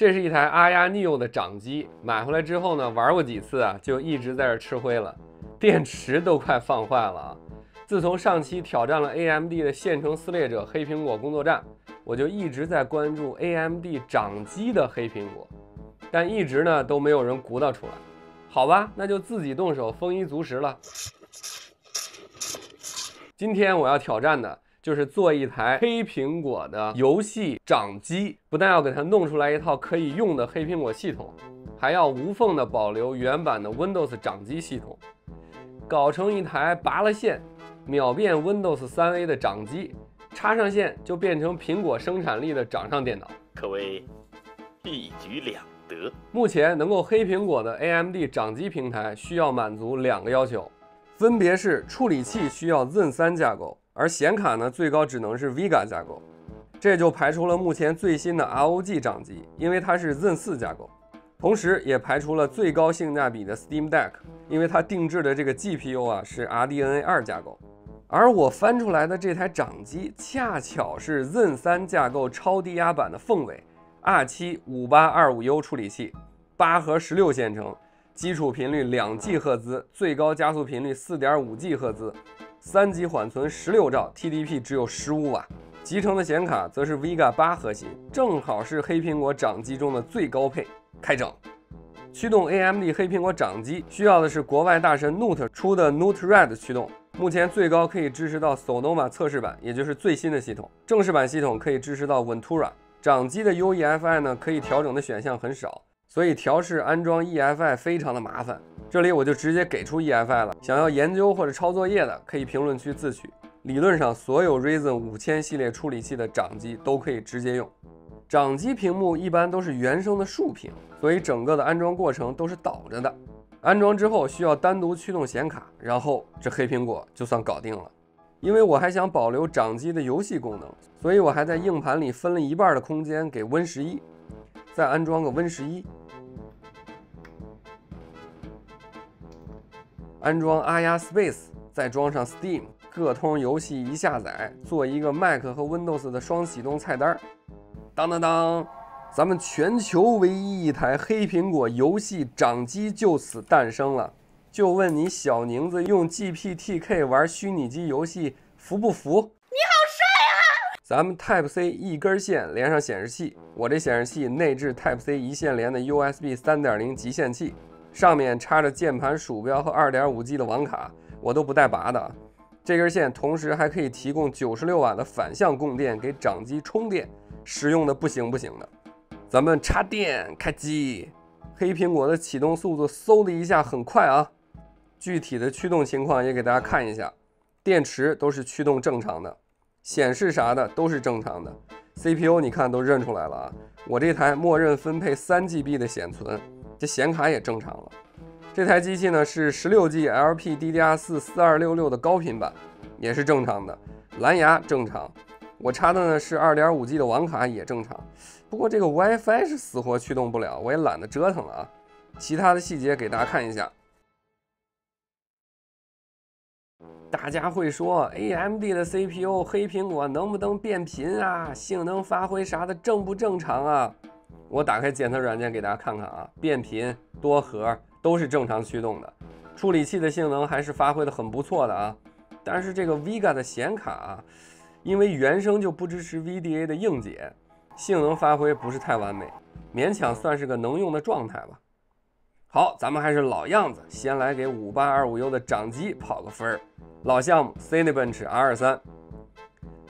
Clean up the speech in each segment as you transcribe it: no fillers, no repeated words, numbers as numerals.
这是一台阿亚 Neo 的掌机，买回来之后呢，玩过几次啊，就一直在这吃灰了，电池都快放坏了啊。自从上期挑战了 AMD 的线程撕裂者黑苹果工作站，我就一直在关注 AMD 掌机的黑苹果，但一直呢都没有人鼓捣出来。好吧，那就自己动手丰衣足食了。今天我要挑战的就是做一台黑苹果的游戏掌机，不但要给它弄出来一套可以用的黑苹果系统，还要无缝的保留原版的 Windows 掌机系统，搞成一台拔了线秒变 Windows 3A 的掌机，插上线就变成苹果生产力的掌上电脑，可谓一举两得。目前能够黑苹果的 AMD 掌机平台需要满足2个要求，分别是处理器需要 Zen 3架构，而显卡呢最高只能是 Vega 架构，这就排除了目前最新的 ROG 掌机，因为它是 Zen 4架构，同时也排除了最高性价比的 Steam Deck， 因为它定制的这个 GPU 啊是 RDNA 2架构。而我翻出来的这台掌机恰巧是 Zen 3架构超低压版的凤尾 R7 5825U 处理器，8核16线程，基础频率2 G 赫兹，最高加速频率4.5 G 赫兹，3级缓存16兆 ，TDP 只有15瓦。集成的显卡则是 Vega 8核心，正好是黑苹果掌机中的最高配。开整。驱动 AMD 黑苹果掌机需要的是国外大神 Note 出的 Note Red 驱动，目前最高可以支持到 Sonoma 测试版，也就是最新的系统。正式版系统可以支持到 Ventura。掌机的 UEFI 呢，可以调整的选项很少，所以调试安装 EFI 非常的麻烦。这里我就直接给出 EFI 了，想要研究或者抄作业的，可以评论区自取。理论上，所有 Ryzen 5000系列处理器的掌机都可以直接用。掌机屏幕一般都是原生的竖屏，所以整个的安装过程都是倒着的。安装之后需要单独驱动显卡，然后这黑苹果就算搞定了。因为我还想保留掌机的游戏功能，所以我还在硬盘里分了一半的空间给 Win11，再安装个 Win11，安装 Aya Space， 再装上 Steam， 各通游戏一下载，做一个 Mac 和 Windows 的双启动菜单。当当当，咱们全球唯一一台黑苹果游戏掌机就此诞生了。就问你小宁子用 GPTK 玩虚拟机游戏服不服？你好帅啊！咱们 Type C 一根线连上显示器，我这显示器内置 Type C 一线连的 USB 3.0 极限器，上面插着键盘、鼠标和 2.5G 的网卡，我都不带拔的。这根线同时还可以提供96瓦的反向供电给掌机充电，实用的不行不行的。咱们插电开机，黑苹果的启动速度嗖的一下很快啊！具体的驱动情况也给大家看一下，电池都是驱动正常的，显示啥的都是正常的 ，CPU 你看都认出来了啊！我这台默认分配3GB 的显存，这显卡也正常了。这台机器呢是16G LPDDR4 4266的高频版，也是正常的，蓝牙正常。我插的呢是 2.5G 的网卡也正常，不过这个 WiFi 是死活驱动不了，我也懒得折腾了啊。其他的细节给大家看一下。大家会说 AMD 的 CPU 黑苹果能不能变频啊？性能发挥啥的正不正常啊？我打开检测软件给大家看看啊，变频、多核都是正常驱动的，处理器的性能还是发挥的很不错的啊。但是这个 Vega 的显卡啊，因为原生就不支持 VDA 的硬解，性能发挥不是太完美，勉强算是个能用的状态吧。好，咱们还是老样子，先来给 5825U 的掌机跑个分儿。老项目 Cinebench R23，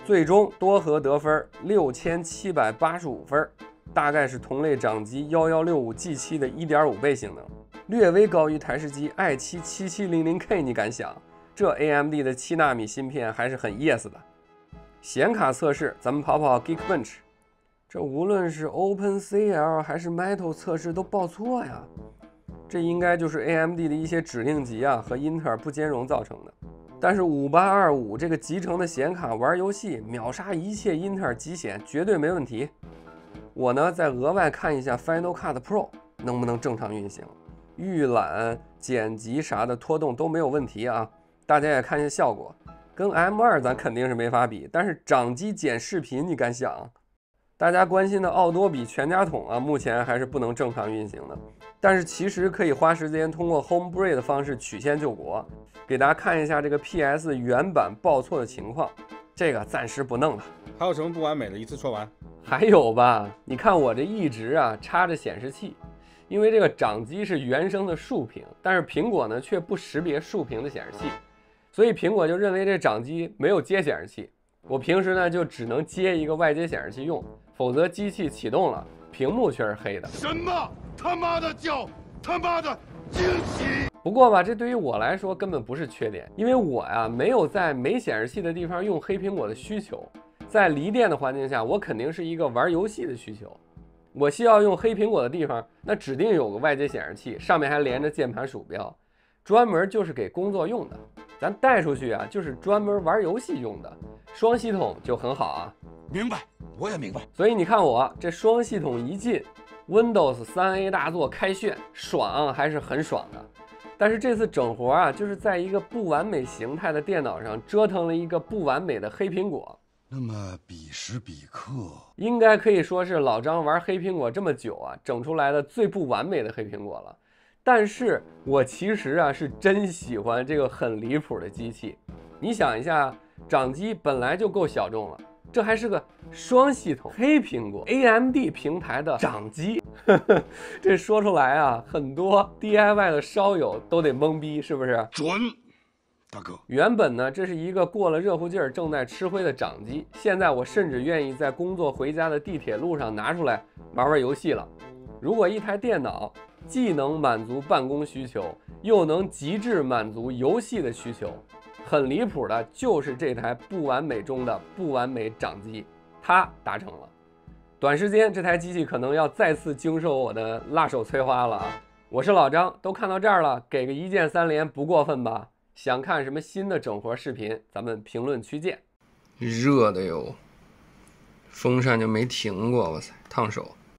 最终多核得分6785分，大概是同类掌机1165 G7 的 1.5 倍性能，略微高于台式机 i7-7700K。你敢想，这 AMD 的7纳米芯片还是很 yes 的。显卡测试，咱们跑跑 Geekbench， 这无论是 OpenCL 还是 Metal 测试都报错呀。这应该就是 AMD 的一些指令集啊和英特尔不兼容造成的。但是5825这个集成的显卡玩游戏秒杀一切英特尔极显，绝对没问题。我呢再额外看一下 Final Cut Pro 能不能正常运行，预览、剪辑啥的拖动都没有问题啊。大家也看一下效果，跟 M2 咱肯定是没法比，但是掌机剪视频你敢想？大家关心的奥多比全家桶啊，目前还是不能正常运行的。但是其实可以花时间通过 Homebrew 的方式曲线救国，给大家看一下这个 PS 原版报错的情况。这个暂时不弄了。还有什么不完美的？一次说完。还有吧，你看我这一直啊插着显示器，因为这个掌机是原生的竖屏，但是苹果呢却不识别竖屏的显示器，所以苹果就认为这掌机没有接显示器。我平时呢就只能接一个外接显示器用，否则机器启动了，屏幕却是黑的。什么他妈的叫他妈的惊喜！不过吧，这对于我来说根本不是缺点，因为我呀没有在没显示器的地方用黑苹果的需求。在离电的环境下，我肯定是一个玩游戏的需求。我需要用黑苹果的地方，那指定有个外接显示器，上面还连着键盘鼠标，专门就是给工作用的。咱带出去啊，就是专门玩游戏用的。双系统就很好啊。明白，我也明白。所以你看我这双系统一进 ，Windows 3A 大作开炫，爽还是很爽的。但是这次整活啊，就是在一个不完美形态的电脑上折腾了一个不完美的黑苹果。那么彼时彼刻，应该可以说是老张玩黑苹果这么久啊，整出来的最不完美的黑苹果了。但是我其实啊是真喜欢这个很离谱的机器。你想一下，掌机本来就够小众了，这还是个双系统黑苹果 AMD 平台的掌机，这说出来啊，很多 DIY 的烧友都得懵逼，是不是？准，大哥。原本呢，这是一个过了热乎劲儿、正在吃灰的掌机，现在我甚至愿意在工作回家的地铁路上拿出来玩玩游戏了。如果一台电脑既能满足办公需求，又能极致满足游戏的需求，很离谱的就是这台不完美中的不完美掌机，它达成了。短时间这台机器可能要再次经受我的辣手摧花了啊！我是老张，都看到这儿了，给个一键3连不过分吧？想看什么新的整活视频，咱们评论区见。热的哟，风扇就没停过，哇塞，烫手。